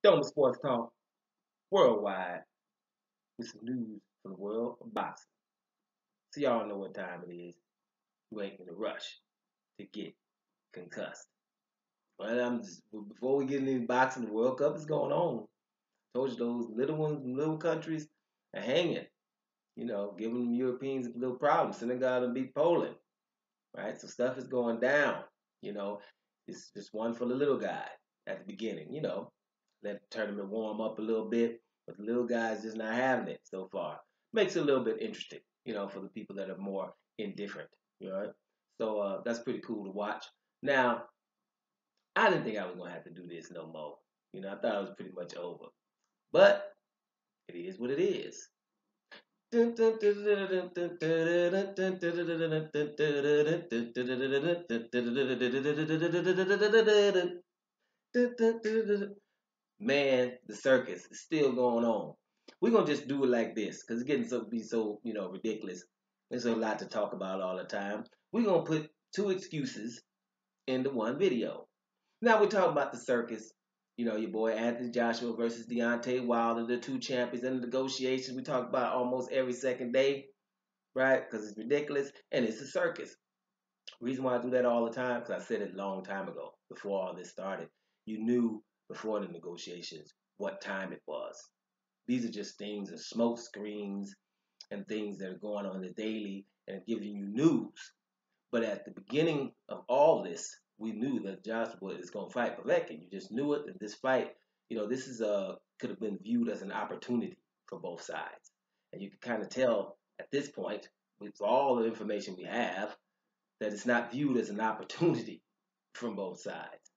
Stoma Sports Talk worldwide with some news from the world of boxing. So y'all know what time it is. You ain't in a rush to get concussed. Well, before we get into boxing, the World Cup is going on. Told you those little ones, little countries are hanging. Giving the Europeans a little problem. Senegal and beat Poland, right? So stuff is going down. You know, it's just one for the little guy at the beginning. Let the tournament warm up a little bit, but the little guy's just not having it so far. Makes it a little bit interesting, for the people that are more indifferent. Right? So that's pretty cool to watch. Now, I didn't think I was gonna have to do this no more. I thought it was pretty much over, but it is what it is. Man, the circus is still going on. We're gonna just do it like this because it's getting so ridiculous. There's a lot to talk about all the time. We're gonna put two excuses into one video. Now we're talking about the circus. Your boy Anthony Joshua versus Deontay Wilder, the two champions in the negotiations. We talk about almost every second day, right? Because it's ridiculous and it's a circus. Reason why I do that all the time, because I said it a long time ago, before all this started. You knew before the negotiations what time it was. These are just things and smoke screens and things that are going on the daily and giving you news. But at the beginning of all this, we knew that Joshua is going to fight Povetkin. You just knew it. And this fight, this is could have been viewed as an opportunity for both sides. And you can kind of tell at this point, with all the information we have, that it's not viewed as an opportunity from both sides.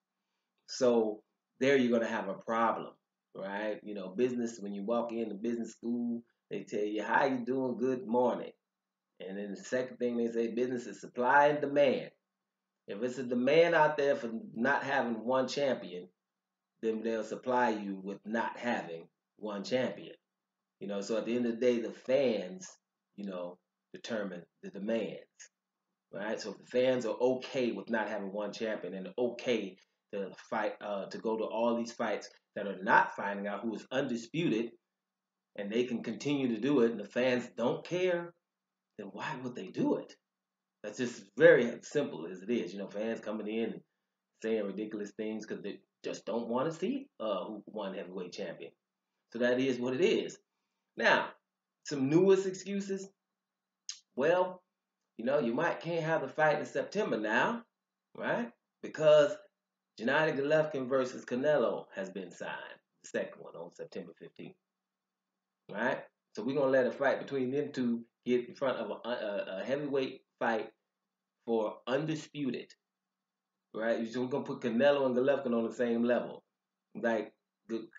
So there you're going to have a problem, right? Business, when you walk into business school, they tell you, how you doing? Good morning. And then the second thing they say, business is supply and demand. If it's a demand out there for not having one champion, then they'll supply you with not having one champion. So at the end of the day, the fans, determine the demands. Right? So if the fans are okay with not having one champion and okay to fight, to go to all these fights that are not finding out who is undisputed, and they can continue to do it, and the fans don't care, then why would they do it? That's just very simple as it is. Fans coming in and saying ridiculous things because they just don't want to see who won heavyweight champion. So that is what it is. Now, some newest excuses. Well, you can't have the fight in September now, right? Because Gennady Golovkin versus Canelo has been signed, the second one on September 15th, right? So we're gonna let a fight between them two get in front of a heavyweight fight for undisputed, right? So we're gonna put Canelo and Golovkin on the same level. Like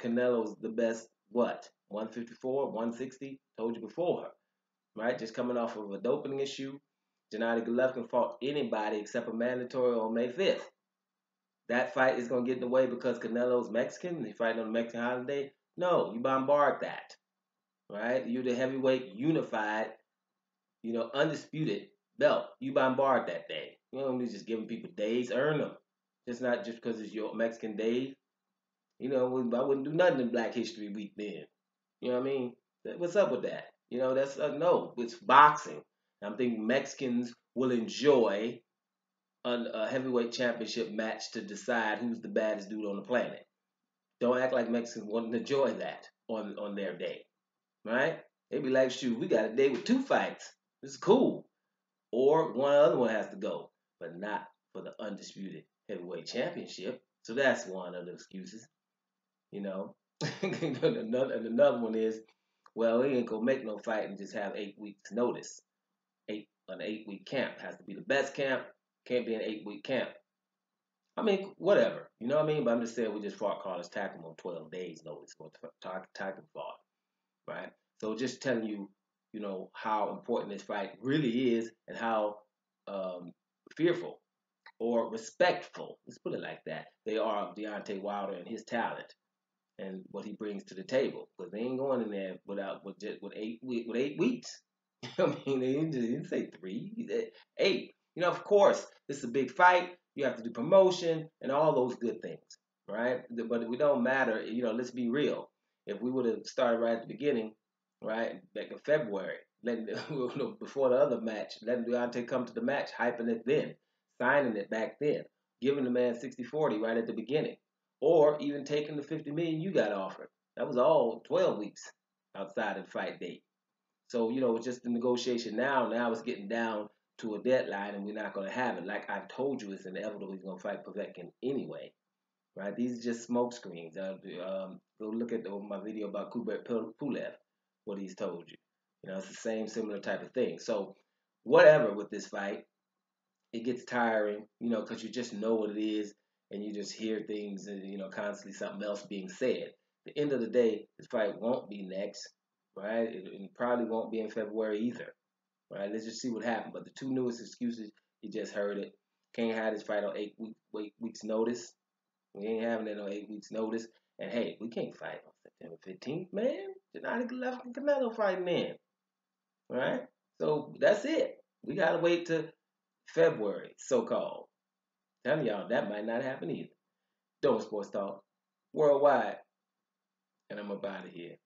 Canelo's the best, 154, 160? Told you before, right? Just coming off of a doping issue. Gennady Golovkin fought anybody except a mandatory on May 5th. That fight is going to get in the way because Canelo's Mexican and he's fighting on the Mexican holiday. No, you bombard that, right? You're the heavyweight, unified, undisputed belt. You bombard that day. You don't need just giving people days, earn them. Just not just because it's your Mexican day. I wouldn't do nothing in Black History Week then. You know what I mean? What's up with that? That's no, it's boxing. I'm thinking Mexicans will enjoy a heavyweight championship match to decide who's the baddest dude on the planet. Don't act like Mexicans wouldn't enjoy that on their day, right? They'd be like, shoot, we got a day with two fights. This is cool. Or one other one has to go, but not for the undisputed heavyweight championship. So that's one of the excuses, Another one is, well, we ain't gonna make no fight and just have 8 weeks notice. An 8-week camp has to be the best camp. Can't be an 8-week camp. I mean, whatever. You know what I mean? But I'm just saying we just fought Carlos Takam on 12 days notice for Takam fought, right? So just telling you, how important this fight really is and how fearful or respectful, let's put it like that, they are of Deontay Wilder and his talent and what he brings to the table. Because they ain't going in there with 8 weeks. I mean, they didn't say 3, 8. Of course, this is a big fight. You have to do promotion and all those good things, right? But we don't matter. Let's be real. If we would have started right at the beginning, right, back in February, letting before the other match, letting Deontay come to the match, hyping it then, signing it back then, giving the man 60-40 right at the beginning, or even taking the 50 million you got offered. That was all 12 weeks outside of the fight date. So, it's just the negotiation now. Now it's getting down to a deadline, and we're not going to have it. Like I've told you, it's inevitable he's going to fight Povetkin anyway, right? These are just smoke screens. Go look at my video about Kubrat Pulev, what he's told you. It's the same similar type of thing. So, whatever with this fight, it gets tiring, because you just know what it is, and you just hear things, and constantly something else being said. At the end of the day, this fight won't be next, right? It probably won't be in February either, right? Let's just see what happens. But the two newest excuses, you just heard it. Can't have this fight on 8 weeks notice. We ain't having it on 8 weeks notice. And hey, we can't fight on September 15th, man. Gennady Golovkin and Canelo fighting then, right? So that's it. We gotta wait to February, so called. Telling y'all that might not happen either. Doing Sports Talk worldwide, and I'm up out of here.